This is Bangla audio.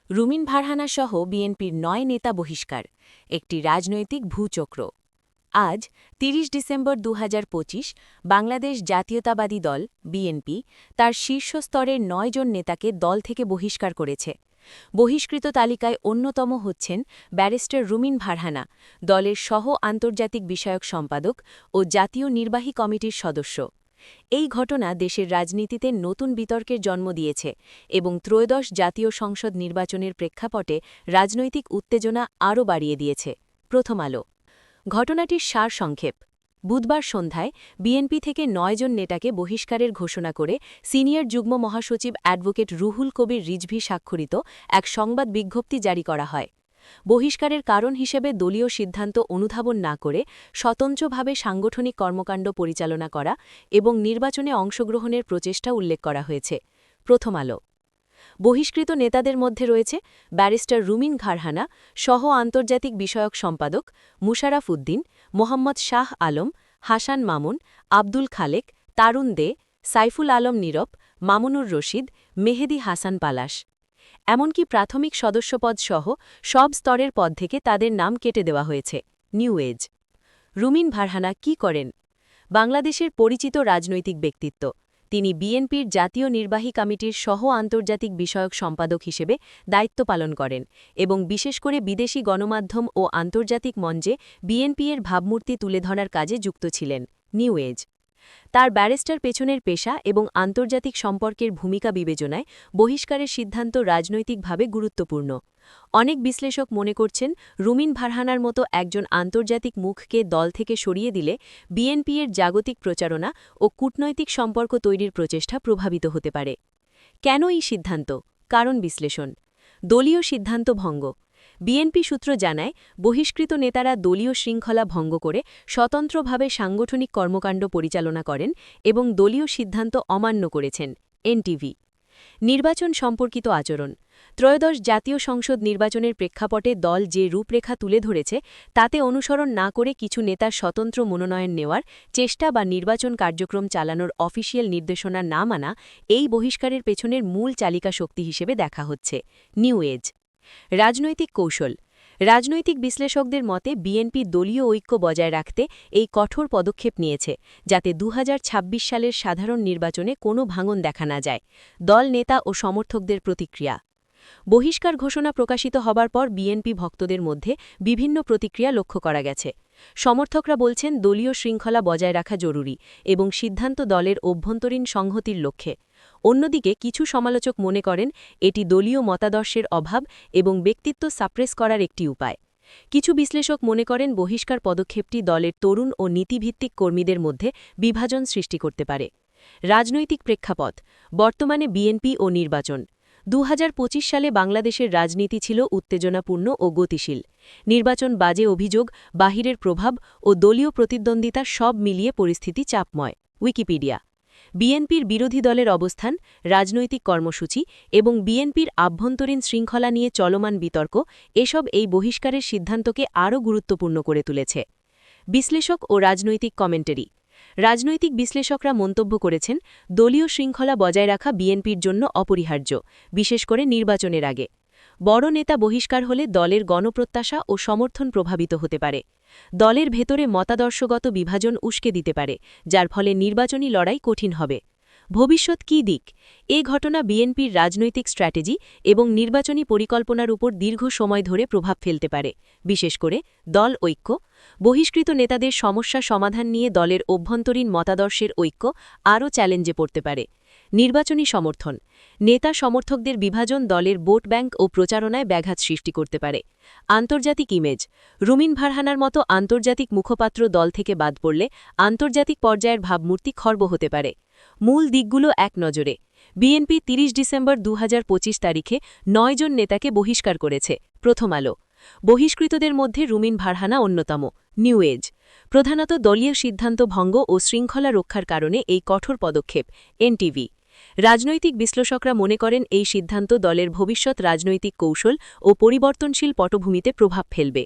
রুমিন ভারহানা সহ বিএনপির ৯ নেতা বহিষ্কার, একটি রাজনৈতিক ভূচক্র। আজ ৩০ ডিসেম্বর ২০২৫ বাংলাদেশ জাতীয়তাবাদী দল বিএনপি তার শীর্ষস্তরের ৯ জন নেতাকে দল থেকে বহিষ্কার করেছে। বহিষ্কৃত তালিকায় অন্যতম হচ্ছেন ব্যারিস্টার রুমিন ভারহানা, দলের সহ আন্তর্জাতিক বিষয়ক সম্পাদক ও জাতীয় নির্বাহী কমিটির সদস্য। এই ঘটনা দেশের রাজনীতিতে নতুন বিতর্কের জন্ম দিয়েছে এবং ত্রয়োদশ জাতীয় সংসদ নির্বাচনের প্রেক্ষাপটে রাজনৈতিক উত্তেজনা আরও বাড়িয়ে দিয়েছে। প্রথম আলো। ঘটনাটির সারসংক্ষেপ। বুধবার সন্ধ্যায় বিএনপি থেকে ৯ জন নেতাকে বহিষ্কারের ঘোষণা করে সিনিয়র যুগ্ম মহাসচিব অ্যাডভোকেট রুহুল কবির রিজভী স্বাক্ষরিত এক সংবাদ বিজ্ঞপ্তি জারি করা হয়। বহিষ্কারের কারণ হিসেবে দলীয় সিদ্ধান্ত অনুধাবন না করে স্বতন্ত্রভাবে সাংগঠনিক কর্মকাণ্ড পরিচালনা করা এবং নির্বাচনে অংশগ্রহণের প্রচেষ্টা উল্লেখ করা হয়েছে। প্রথম আলো। বহিষ্কৃত নেতাদের মধ্যে রয়েছে ব্যারিস্টার রুমিন ভারহানা, সহ আন্তর্জাতিক বিষয়ক সম্পাদক মুশারাফ উদ্দিন, মোহাম্মদ শাহ আলম, হাসান মামুন, আব্দুল খালেক, তারুণ দে, সাইফুল আলম নীরব, মামুনুর রশিদ, মেহেদি হাসান পালাশ। এমনকি প্রাথমিক সদস্যপদ সহ সব স্তরের পদ থেকে তাদের নাম কেটে দেওয়া হয়েছে। New age. রুমিন ভারহানা কি করেন? বাংলাদেশের পরিচিত রাজনৈতিক ব্যক্তিত্ব। তিনি বিএনপির জাতীয় নির্বাহী কমিটির সহ আন্তর্জাতিক বিষয়ক সম্পাদক হিসেবে দায়িত্ব পালন করেন এবং বিশেষ করে বিদেশি গণমাধ্যম ও আন্তর্জাতিক মঞ্চে বিএনপির ভাবমূর্তি তুলে ধরার কাজে যুক্ত ছিলেন। New age. তার ব্যারিস্টার পেছনের পেশা এবং আন্তর্জাতিক সম্পর্কের ভূমিকা বিবেচনায় বহিষ্কারের সিদ্ধান্ত রাজনৈতিকভাবে গুরুত্বপূর্ণ। অনেক বিশ্লেষক মনে করছেন রুমিন ভারহানার মতো একজন আন্তর্জাতিক মুখকে দল থেকে সরিয়ে দিলে বিএনপির জাগতিক প্রচারণা ও কূটনৈতিক সম্পর্ক তৈরির প্রচেষ্টা প্রভাবিত হতে পারে। কেন এই সিদ্ধান্ত? কারণ বিশ্লেষণ। দলীয় সিদ্ধান্ত ভঙ্গ। বিএনপি সূত্র জানায় বহিষ্কৃত নেতারা দলীয় শৃঙ্খলা ভঙ্গ করে স্বতন্ত্রভাবে সাংগঠনিক কর্মকাণ্ড পরিচালনা করেন এবং দলীয় সিদ্ধান্ত অমান্য করেছেন। এনটিভি। নির্বাচন সম্পর্কিত আচরণ। ত্রয়োদশ জাতীয় সংসদ নির্বাচনের প্রেক্ষাপটে দল যে রূপরেখা তুলে ধরেছে তাতে অনুসরণ না করে কিছু নেতার স্বতন্ত্র মনোনয়ন নেওয়ার চেষ্টা বা নির্বাচন কার্যক্রম চালানোর অফিসিয়াল নির্দেশনা না মানা এই বহিষ্কারের পেছনের মূল চালিকা শক্তি হিসেবে দেখা হচ্ছে। New Age. রাজনৈতিক কৌশল। রাজনৈতিক বিশ্লেষকদের মতে বিএনপি দলীয় ঐক্য বজায় রাখতে এই কঠোর পদক্ষেপ নিয়েছে, যাতে ২০২৬ সালের সাধারণ নির্বাচনে কোনো ভাঙন দেখা না যায়। দল নেতা ও সমর্থকদের প্রতিক্রিয়া। বহিষ্কার ঘোষণা প্রকাশিত হবার পর বিএনপি ভক্তদের মধ্যে বিভিন্ন প্রতিক্রিয়া লক্ষ্য করা গেছে। সমর্থকরা বলছেন দলীয় শৃঙ্খলা বজায় রাখা জরুরি এবং সিদ্ধান্ত দলের অভ্যন্তরীণ সংহতির লক্ষ্যে। অন্যদিকে কিছু সমালোচক মনে করেন এটি দলীয় মতাদর্শের অভাব এবং ব্যক্তিত্ব সাপ্রেস করার একটি উপায়। কিছু বিশ্লেষক মনে করেন বহিষ্কার পদক্ষেপটি দলের তরুণ ও নীতিভিত্তিক কর্মীদের মধ্যে বিভাজন সৃষ্টি করতে পারে। রাজনৈতিক প্রেক্ষাপট। বর্তমানে বিএনপি ও নির্বাচন। ২০২৫ সালে বাংলাদেশের রাজনীতি ছিল উত্তেজনাপূর্ণ ও গতিশীল। নির্বাচন বাজে অভিযোগ, বাহিরের প্রভাব ও দলীয় প্রতিদ্বন্দ্বিতা সব মিলিয়ে পরিস্থিতি চাপময়। উইকিপিডিয়া। বিএনপির বিরোধী দলের অবস্থান, রাজনৈতিক কর্মসূচি এবং বিএনপির আভ্যন্তরীণ শৃঙ্খলা নিয়ে চলমান বিতর্ক এসব এই বহিষ্কারের সিদ্ধান্তকে আরও গুরুত্বপূর্ণ করে তুলেছে। বিশ্লেষক ও রাজনৈতিক কমেন্টারি। রাজনৈতিক বিশ্লেষকরা মন্তব্য করেছেন দলীয় শৃঙ্খলা বজায় রাখা বিএনপির জন্য অপরিহার্য, বিশেষ করে নির্বাচনের আগে। বড় নেতা বহিষ্কার হলে দলের গণপ্রত্যাশা ও সমর্থন প্রভাবিত হতে পারে। দলের ভেতরে মতাদর্শগত বিভাজন উস্কে দিতে পারে, যার ফলে নির্বাচনী লড়াই কঠিন হবে। ভবিষ্যৎ কী দিক? এ ঘটনা বিএনপির রাজনৈতিক স্ট্র্যাটেজি এবং নির্বাচনী পরিকল্পনার উপর দীর্ঘ সময় ধরে প্রভাব ফেলতে পারে, বিশেষ করে দল ঐক্য। বহিষ্কৃত নেতাদের সমস্যা সমাধান নিয়ে দলের অভ্যন্তরীণ মতাদর্শের ঐক্য আরও চ্যালেঞ্জে পড়তে পারে। নির্বাচনী সমর্থন। নেতা সমর্থকদের বিভাজন দলের ভোট ব্যাংক ও প্রচারণায় ব্যাঘাত সৃষ্টি করতে পারে। আন্তর্জাতিক ইমেজ। রুমিন ভারহানার মতো আন্তর্জাতিক মুখপাত্র দল থেকে বাদ পড়লে আন্তর্জাতিক পর্যায়ের ভাবমূর্তি খর্ব হতে পারে। মূল দিকগুলো এক নজরে। বিএনপি ৩০ ডিসেম্বর ২০২৫ তারিখে ৯ জন নেতাকে বহিষ্কার করেছে। প্রথম আলো। বহিষ্কৃতদের মধ্যে রুমিন ভারহানা অন্যতম। New Age. প্রধানত দলীয় সিদ্ধান্ত ভঙ্গ ও শৃঙ্খলা রক্ষার কারণে এই কঠোর পদক্ষেপ। এনটিভি। রাজনৈতিক বিশ্লেষকরা মনে করেন এই সিদ্ধান্ত দলের ভবিষ্যৎ রাজনৈতিক কৌশল ও পরিবর্তনশীল পটভূমিতে প্রভাব ফেলবে।